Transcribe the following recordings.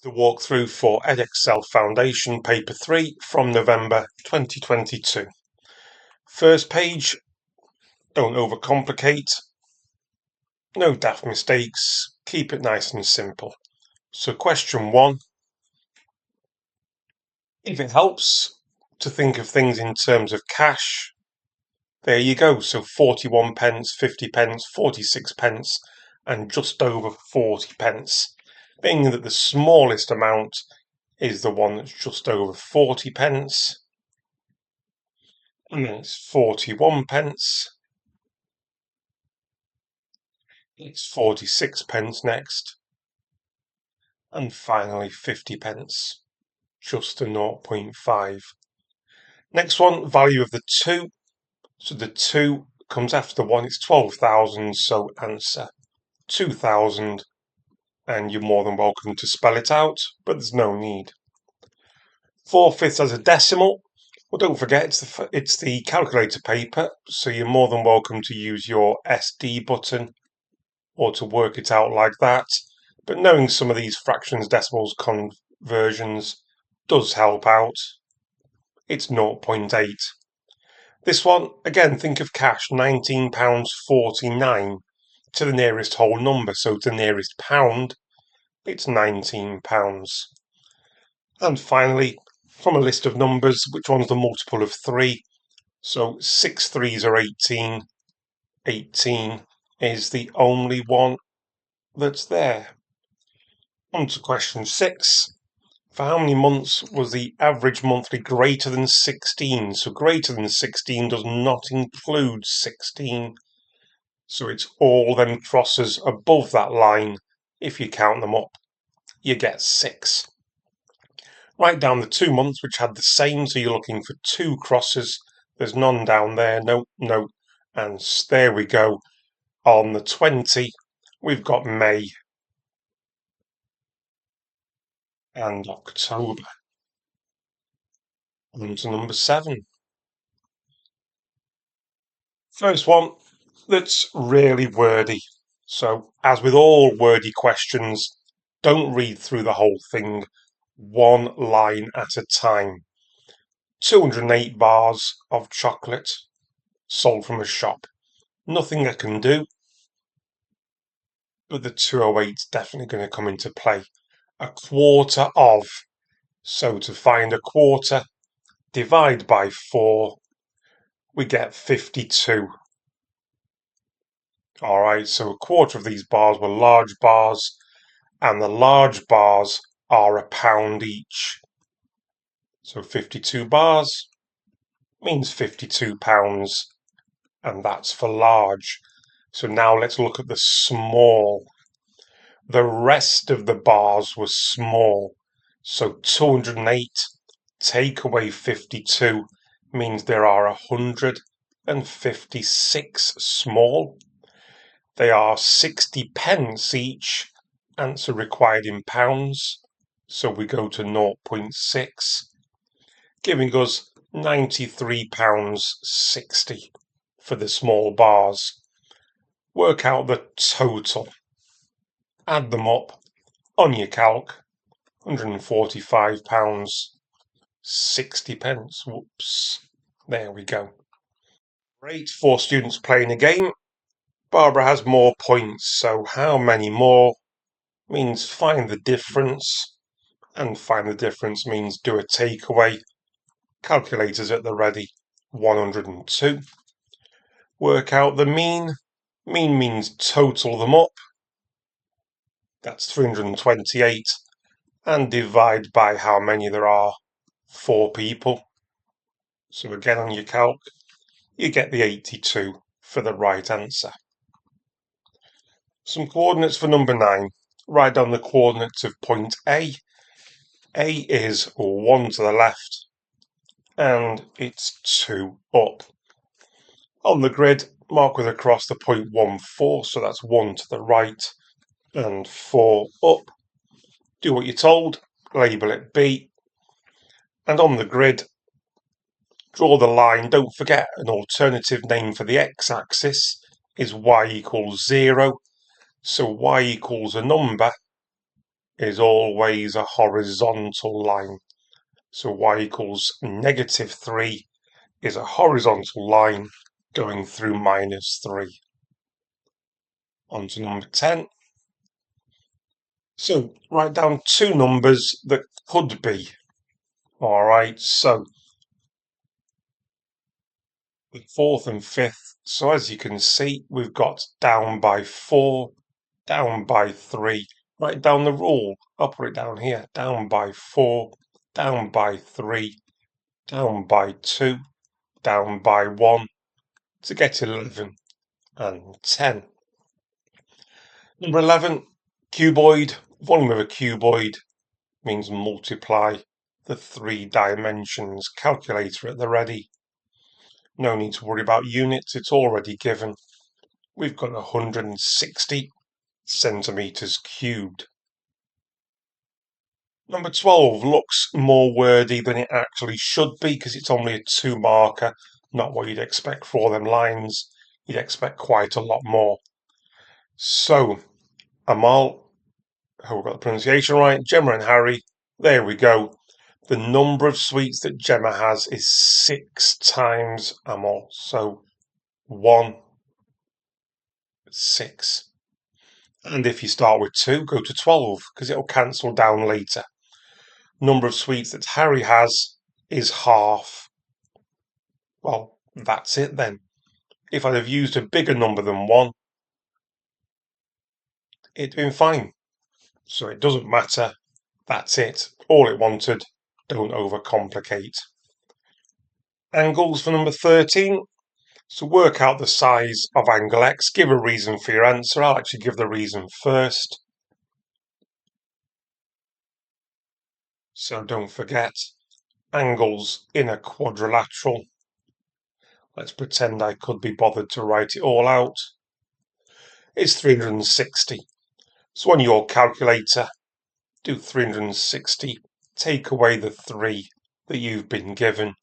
The walkthrough for Edexcel Foundation Paper 3 from November 2022. First page, don't overcomplicate, no daft mistakes, keep it nice and simple. So question 1, if it helps to think of things in terms of cash, there you go. So 41 pence, 50 pence, 46 pence, and just over 40 pence. Being that the smallest amount is the one that's just over 40 pence. And then it's 41 pence. It's 46 pence next. And finally 50 pence. Just a 0.5. Next one, value of the 2. So the 2 comes after the 1. It's 12,000. So answer 2,000. And you're more than welcome to spell it out, but there's no need. 4/5 as a decimal. Well, don't forget it's the calculator paper, so you're more than welcome to use your SD button or to work it out like that. But knowing some of these fractions, decimals, conversions does help out. It's 0.8. This one, again, think of cash, £19.49 to the nearest whole number. So to the nearest pound, it's £19. And finally, from a list of numbers, which one's the multiple of 3? So 6 3s are 18. 18 is the only one that's there. On to question 6. For how many months was the average monthly greater than 16? So greater than 16 does not include 16. So it's all them crosses above that line. If you count them up, you get 6. Write down the 2 months which had the same, so you're looking for 2 crosses. There's none down there, no, and there we go. On the 20, we've got May and October. On to number 7. First one that's really wordy. So, as with all wordy questions, don't read through the whole thing, one line at a time. 208 bars of chocolate sold from a shop. Nothing I can do, but the 208 is definitely going to come into play. A quarter of. So to find a quarter, divide by 4, we get 52. Alright, so a quarter of these bars were large bars, and the large bars are £1 each. So 52 bars means £52, and that's for large. So now let's look at the small. The rest of the bars were small. So 208 take away 52 means there are 156 small. They are 60 pence each. Answer required in pounds. So we go to 0.6, giving us £93.60 for the small bars. Work out the total. Add them up on your calc. £145.60. Whoops. There we go. Great. 4 students playing a game. Barbara has more points, so how many more means find the difference, and find the difference means do a takeaway. Calculators at the ready. 102. Work out the mean. Mean means total them up. That's 328. And divide by how many there are. 4 people. So again on your calc, you get the 82 for the right answer. Some coordinates for number 9. Write down the coordinates of point A. A is 1 to the left, and it's 2 up. On the grid, mark with a cross the point 1, 4, so that's 1 to the right and 4 up. Do what you're told, label it B. And on the grid, draw the line. Don't forget, an alternative name for the x-axis is y equals 0. So y equals a number, is always a horizontal line. So y equals -3 is a horizontal line going through -3. On to number 10. So write down two numbers that could be. All right, so the fourth and fifth. So as you can see, we've got down by 4, down by 3. Write down the rule. I'll put it down here. Down by 4, down by 3, down by 2, down by 1 to get 11 and 10. Number 11, cuboid. Volume of a cuboid means multiply the 3 dimensions. Calculator at the ready. No need to worry about units, it's already given. We've got 160 centimetres cubed. Number 12 looks more wordy than it actually should be because it's only a 2 marker, not what you'd expect for them lines. You'd expect quite a lot more. So, Amal, I hope I got the pronunciation right, Gemma and Harry, there we go. The number of sweets that Gemma has is 6 times Amal. So, 1, 6. And if you start with 2, go to 12 because it'll cancel down later. Number of sweets that Harry has is half. Well, that's it then. If I'd have used a bigger number than 1, it'd been fine. So it doesn't matter. That's it. All it wanted. Don't overcomplicate. Angles for number 13. So work out the size of angle X. Give a reason for your answer. I'll actually give the reason first. So don't forget, angles in a quadrilateral. Let's pretend I could be bothered to write it all out. It's 360. So on your calculator, do 360, take away the 3 that you've been given.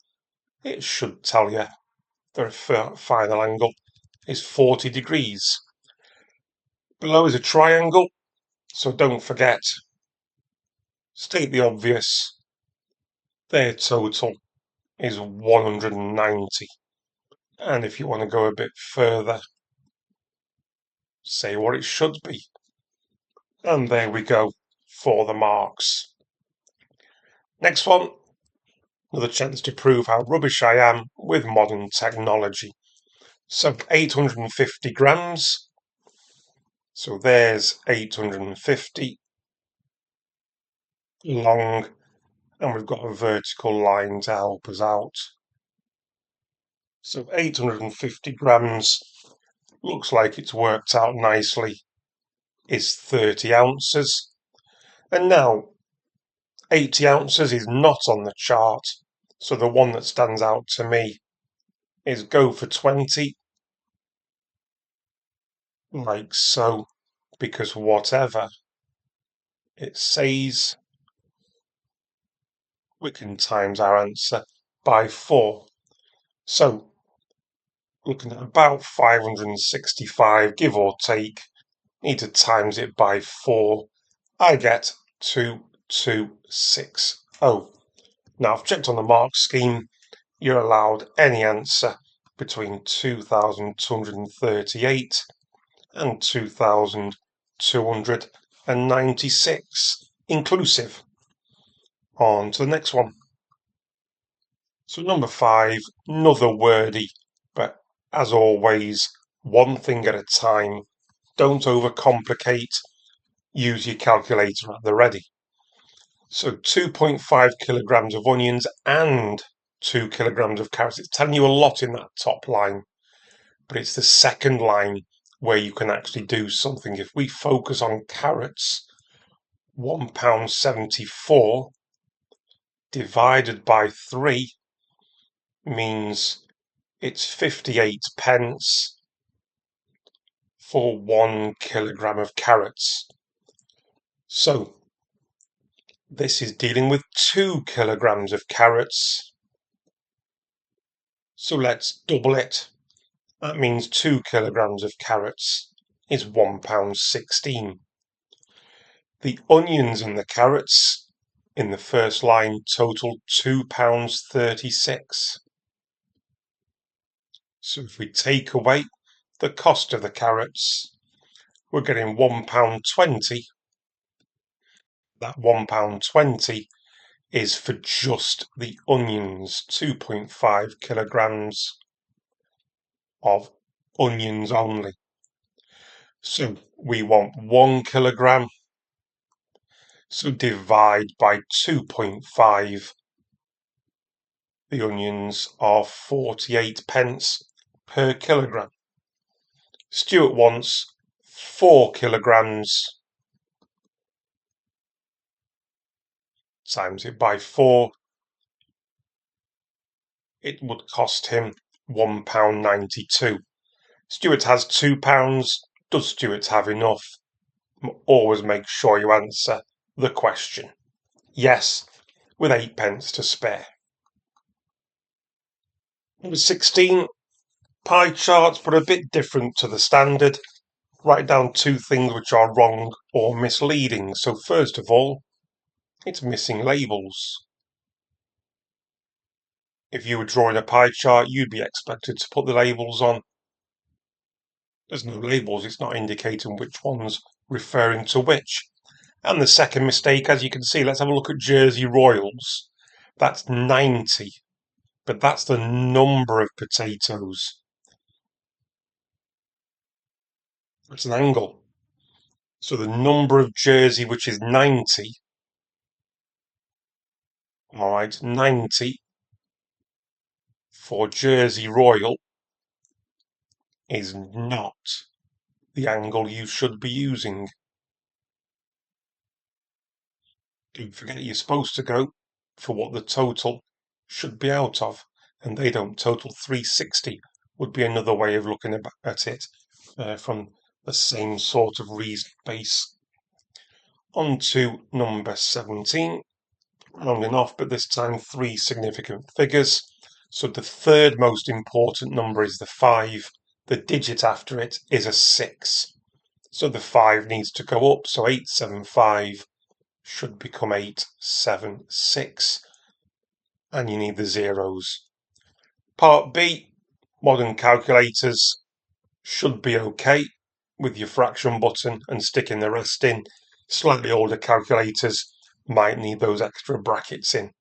It should tell you the final angle is 40 degrees. Below is a triangle, so don't forget, state the obvious. Their total is 190. And if you want to go a bit further, say what it should be. And there we go for the marks. Next one, another chance to prove how rubbish I am with modern technology. So 850 grams. So there's 850 long, and we've got a vertical line to help us out. So 850 grams looks like it's worked out nicely, is 30 ounces. And now 80 ounces is not on the chart, so the one that stands out to me is go for 20, like so, because whatever it says, we can times our answer by 4. So, looking at about 565, give or take, need to times it by 4. I get 2260. Now, I've checked on the mark scheme. You're allowed any answer between 2,238 and 2,296 inclusive. On to the next one. So number 5, another wordy, but as always, one thing at a time. Don't overcomplicate. Use your calculator at the ready. So 2.5 kilograms of onions and 2 kilograms of carrots. It's telling you a lot in that top line, but it's the second line where you can actually do something. If we focus on carrots, £1.74 divided by 3 means it's 58 pence for 1 kilogram of carrots. So this is dealing with 2 kilograms of carrots. So let's double it. That means 2 kilograms of carrots is £1.16. The onions and the carrots in the first line total £2.36. So if we take away the cost of the carrots, we're getting £1.20. That £1.20 is for just the onions, 2.5 kilograms of onions only. So we want 1 kilogram. So divide by 2.5. The onions are 48 pence per kilogram. Stuart wants 4 kilograms. Times it by 4. It would cost him £1.92. Stuart has £2. Does Stuart have enough? Always make sure you answer the question. Yes, with 8 pence to spare. Number 16. Pie charts, but a bit different to the standard. Write down 2 things which are wrong or misleading. So first of all, it's missing labels. If you were drawing a pie chart, you'd be expected to put the labels on. There's no labels, it's not indicating which one's referring to which. And the second mistake, as you can see, let's have a look at Jersey Royals. That's 90, but that's the number of potatoes. It's an angle. So the number of Jersey, which is 90, all right, 90 for Jersey Royal is not the angle you should be using. Don't forget you're supposed to go for what the total should be out of, and they don't. Total 360 would be another way of looking at it from the same sort of reason base. On to number 17, rounding off, but this time 3 significant figures. So the third most important number is the 5. The digit after it is a 6. So the 5 needs to go up, so 875 should become 876, and you need the zeros. Part B, modern calculators should be okay with your fraction button and sticking the rest in. Slightly older calculators might need those extra brackets in.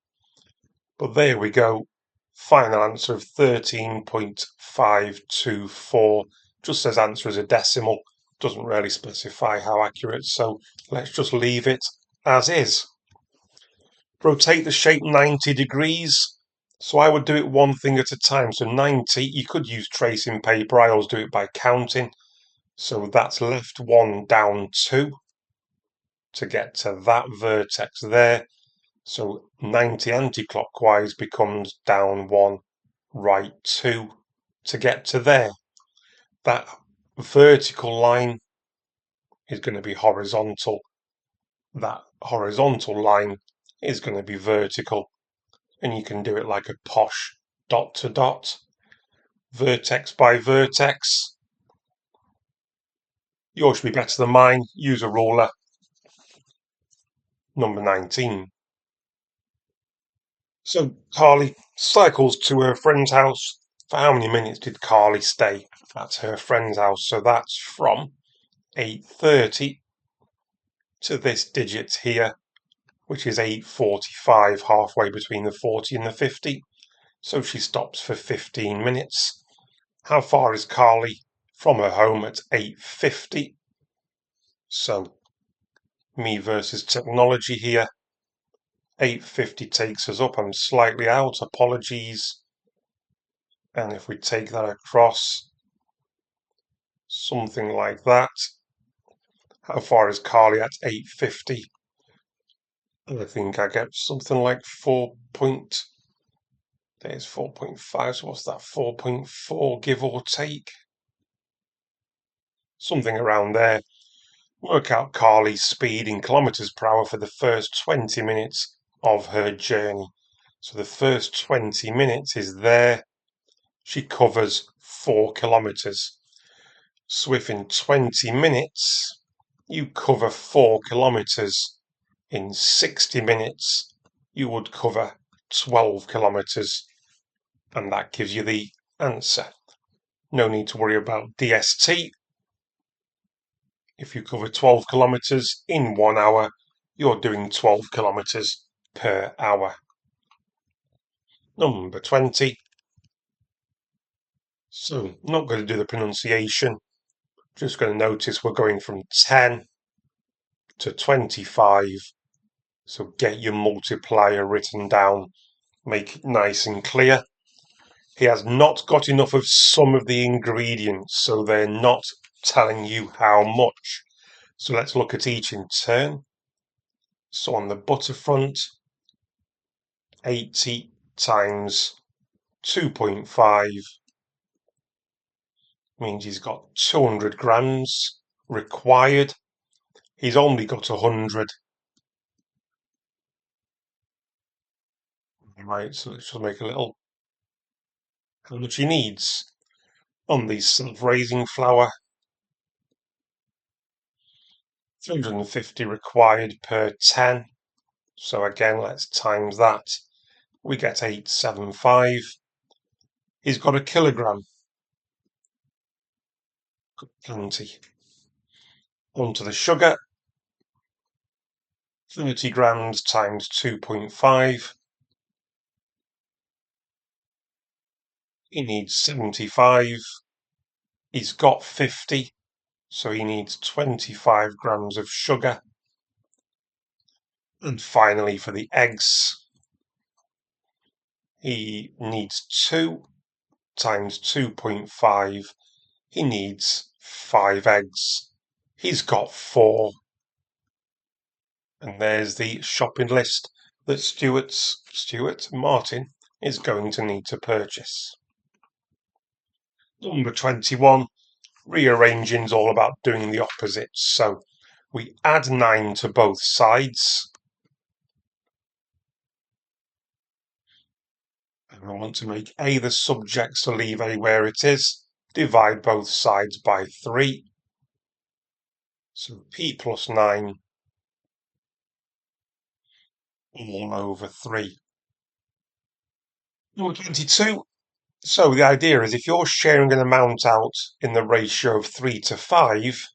But there we go. Final answer of 13.524. Just says answer as a decimal. Doesn't really specify how accurate, so let's just leave it as is. Rotate the shape 90 degrees. So I would do it one thing at a time. So 90, you could use tracing paper. I always do it by counting. So that's left 1, down 2 to get to that vertex there. So 90 anti-clockwise becomes down 1, right 2 to get to there. That vertical line is going to be horizontal. That horizontal line is going to be vertical. And you can do it like a posh dot to dot, vertex by vertex. Yours should be better than mine. Use a ruler. Number 19. So Carly cycles to her friend's house. For how many minutes did Carly stay at her friend's house? So that's from 8:30 to this digit here, which is 8:45, halfway between the 40 and the 50. So she stops for 15 minutes. How far is Carly from her home at 8:50? So me versus technology here. 8:50 takes us up. I'm slightly out. Apologies. And if we take that across, something like that. How far is Carly at 8:50? I think I get something like 4 point. There's 4.5. So what's that? 4.4, give or take. Something around there. Work out Carly's speed in kilometers per hour for the first 20 minutes of her journey. So the first 20 minutes is there. She covers 4 kilometers. So if in 20 minutes you cover 4 kilometres. In 60 minutes, you would cover 12 kilometres. And that gives you the answer. No need to worry about DST. If you cover 12 kilometres in 1 hour, you're doing 12 kilometres per hour. Number 20. So, not going to do the pronunciation. Just going to notice we're going from 10 to 25. So get your multiplier written down. Make it nice and clear. He has not got enough of some of the ingredients, so they're not telling you how much. So let's look at each in turn. So on the butterfront, 80 times 2.5 means he's got 200 grams required. He's only got 100. Right, so let's just make a little how much he needs on the self-raising flour. 350 required per 10. So again, let's times that. We get 875. He's got a kilogram. Plenty. Onto the sugar. 30 grams times 2.5. He needs 75. He's got 50. So he needs 25 grams of sugar. And finally, for the eggs, he needs 2 times 2.5. He needs 5 eggs. He's got 4. And there's the shopping list that Stuart Martin is going to need to purchase. Number 21, rearranging is all about doing the opposites. So we add 9 to both sides. And I want to make A the subject, so leave A where it is. Divide both sides by 3. So P plus 9 all over 3. Number 22. So the idea is if you're sharing an amount out in the ratio of 3 to 5,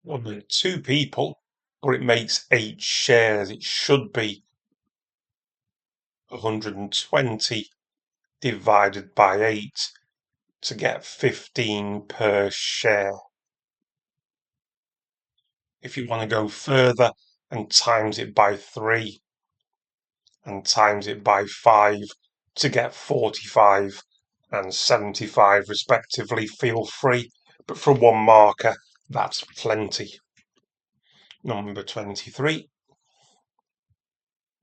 well, there are 2 people, or it makes 8 shares. It should be 120 divided by 8 to get 15 per share. If you want to go further and times it by 3 and times it by 5 to get 45 and 75 respectively, feel free, but for one marker, that's plenty. Number 23.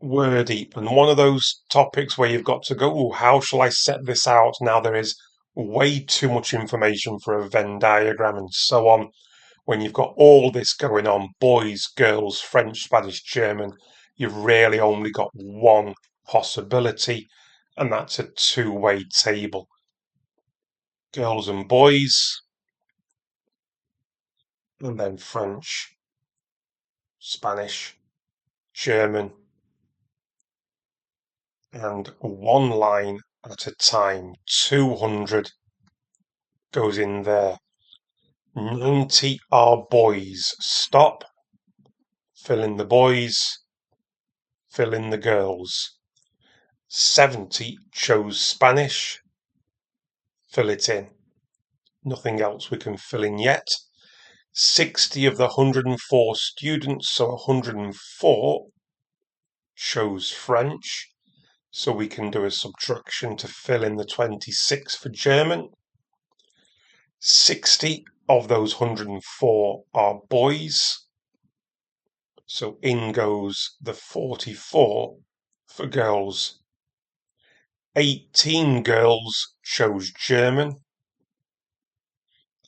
Wordy, and one of those topics where you've got to go, oh, how shall I set this out? Now there is way too much information for a Venn diagram and so on. When you've got all this going on, boys, girls, French, Spanish, German, you've really only got one possibility, and that's a two-way table. Girls and boys, and then French, Spanish, German, and one line at a time. 200 goes in there. 90 are boys. Stop. Fill in the boys. Fill in the girls. 70 chose Spanish. Fill it in. Nothing else we can fill in yet. 60 of the 104 students, so 104, chose French. So we can do a subtraction to fill in the 26 for German. 60 of those 104 are boys. So in goes the 44 for girls. 18 girls chose German.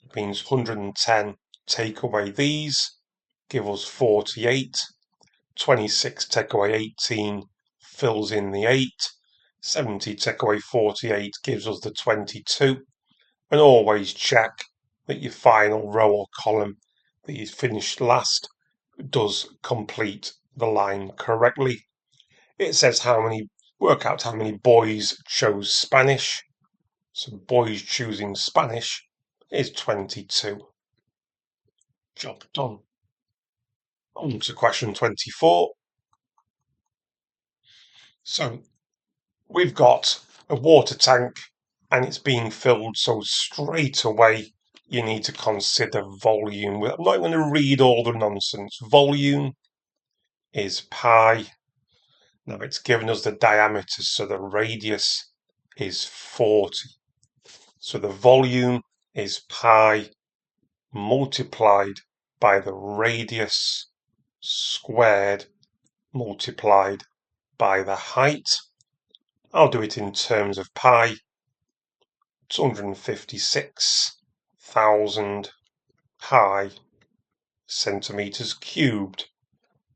That means 110 take away these, give us 48. 26 take away 18 fills in the 8. 70 take away 48 gives us the 22. And always check that your final row or column that you finished last does complete the line correctly. It says work out how many boys chose Spanish. So boys choosing Spanish is 22. Job done. On to question 24. So we've got a water tank and it's being filled, so straight away you need to consider volume. I'm not going to read all the nonsense. Volume is pi. Now it's given us the diameter, so the radius is 40. So the volume is pi multiplied by the radius squared multiplied by the height. I'll do it in terms of pi. 256,000 pi centimeters cubed.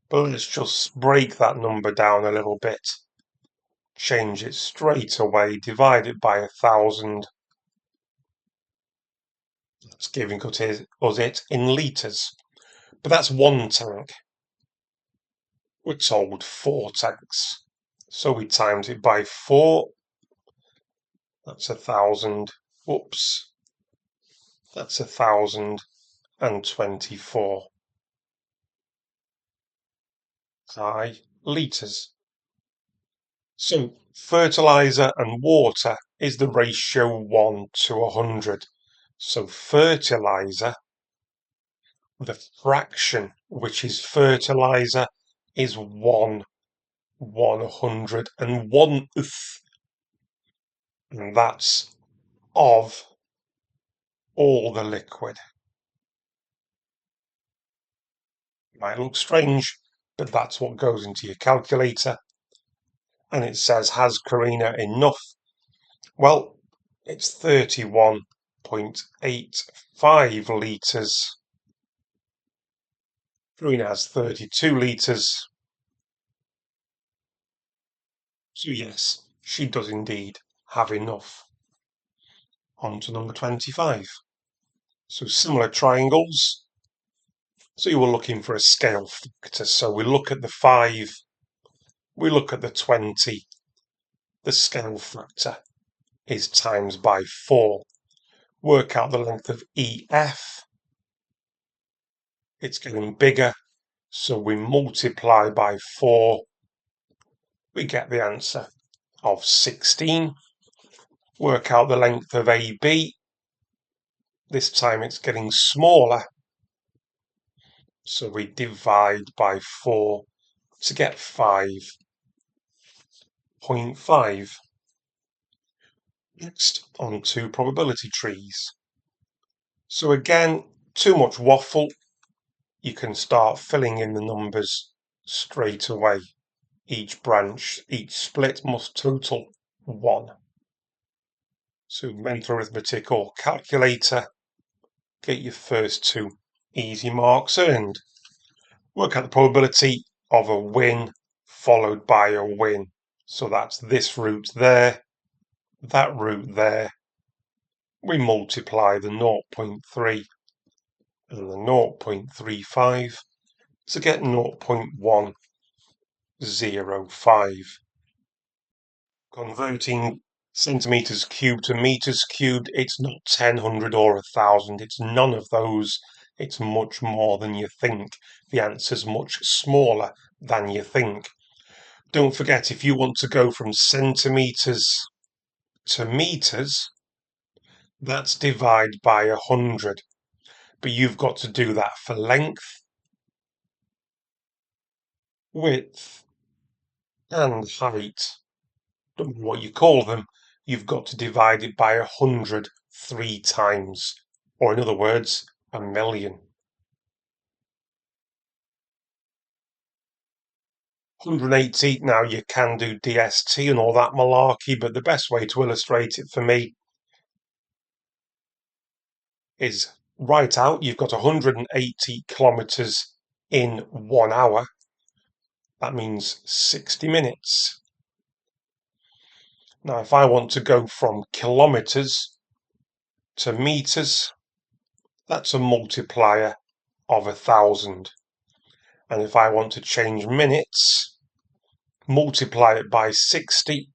But let's just break that number down a little bit. Change it straight away, divide it by 1,000. That's giving us it in litres. But that's one tank. We're told 4 tanks. So we times it by 4. That's 1,000. Whoops. That's 1,024 litres. So fertilizer and water is the ratio 1 to 100. So fertilizer, the fraction which is fertilizer, is 1/101th, and that's of all the liquid. Might look strange, but that's what goes into your calculator. And it says, has Karina enough? Well, it's 31.85 litres. Karina has 32 litres. So yes, she does indeed have enough. On to number 25. So similar triangles. So you were looking for a scale factor. So we look at the 5, we look at the 20. The scale factor is times by 4. Work out the length of EF. It's getting bigger, so we multiply by 4. We get the answer of 16. Work out the length of AB. This time it's getting smaller, so we divide by 4 to get 5.5. Next, on to probability trees. So again, too much waffle. You can start filling in the numbers straight away. Each branch, each split must total 1. So mental arithmetic or calculator, get your first 2 easy marks earned. Work out the probability of a win followed by a win. So that's this route there, that route there. We multiply the 0.3 and the 0.35 to get 0.105. Converting centimeters cubed to meters cubed, it's not 10, 100 or 1,000. It's none of those. It's much more than you think. The answer's much smaller than you think. Don't forget, if you want to go from centimeters to meters, that's divide by 100. But you've got to do that for length, width, and height. Don't know what you call them. You've got to divide it by 100 3 times, or in other words, 1,000,000. 180, now you can do DST and all that malarkey, but the best way to illustrate it for me is write out you've got 180 kilometers in 1 hour. That means 60 minutes. Now, if I want to go from kilometers to meters, That's a multiplier of 1,000. And if I want to change minutes, multiply it by 60.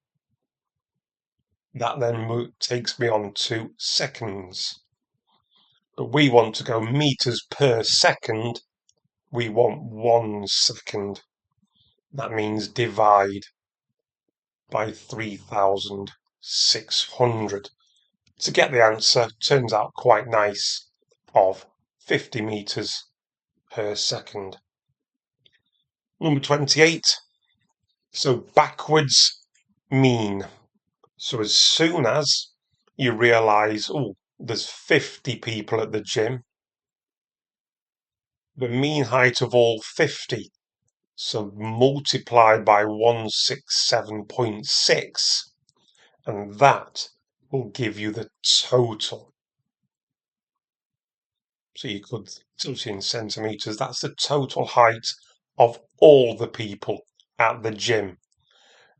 That then takes me on to seconds. But we want to go meters per second. We want 1 second. That means divide by 3,600. To get the answer, turns out quite nice, of 50 meters per second. Number 28. So backwards mean. So as soon as you realise, oh, there's 50 people at the gym, the mean height of all 50, so multiplied by 167.6, and that will give you the total. So you could, in centimetres, that's the total height of all the people at the gym.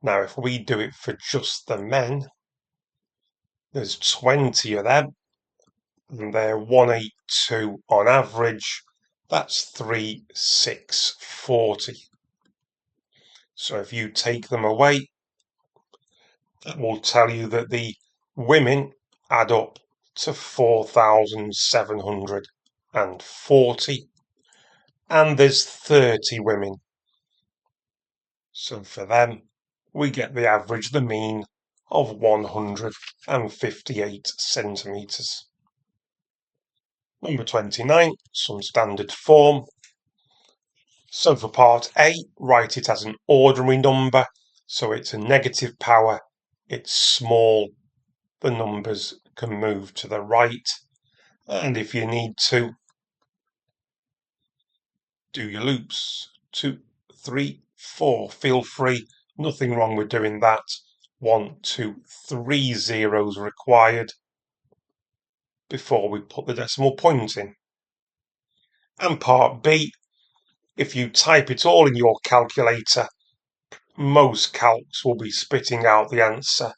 Now, if we do it for just the men, there's 20 of them, and they're 182 on average. That's 3,640. So if you take them away, that will tell you that the women add up to 4,740, and there's 30 women. So for them, we get the average, the mean, of 158 centimetres. Number 29, some standard form. So for part A, write it as an ordinary number. So it's a negative power, it's small, the numbers can move to the right. And if you need to, do your loops. 2, 3, 4, feel free. Nothing wrong with doing that. 1, 2, 3 zeros required before we put the decimal point in. And part B, if you type it all in your calculator, most calcs will be spitting out the answer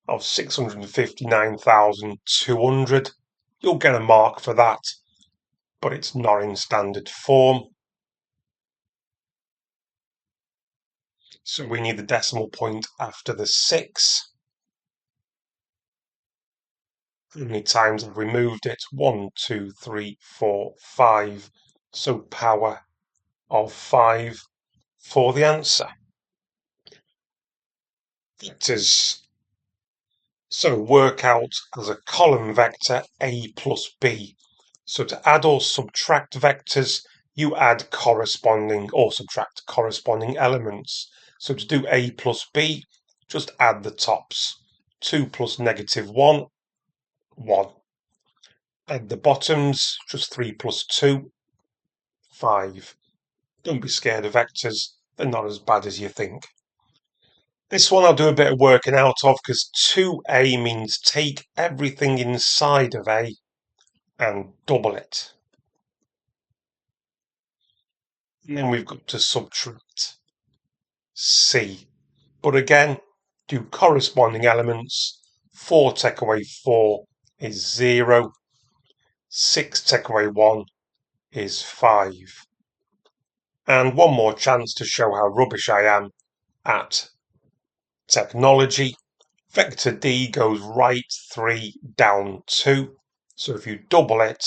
of 659,200. You'll get a mark for that, but it's not in standard form. So we need the decimal point after the 6. How many times have we moved it? 1, 2, 3, 4, 5. So power of 5 for the answer. Vectors. So work out as a column vector A plus B. So to add or subtract vectors, you add corresponding or subtract corresponding elements. So to do A plus B, just add the tops. 2 plus negative 1, 1. Add the bottoms, just 3 plus 2, 5. Don't be scared of vectors, they're not as bad as you think. This one I'll do a bit of working out of, because 2A means take everything inside of A and double it. And then we've got to subtract C. But again, do corresponding elements. 4 take away 4 is 0. 6 take away 1 is 5. And one more chance to show how rubbish I am at technology. Vector D goes right 3, down 2. So if you double it,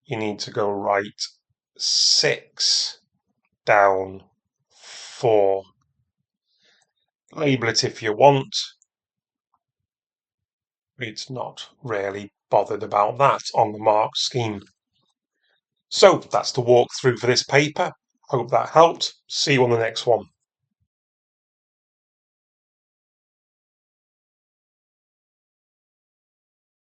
you need to go right 6, down 4. Label it if you want. It's not really bothered about that on the mark scheme. So that's the walkthrough for this paper. Hope that helped. See you on the next one.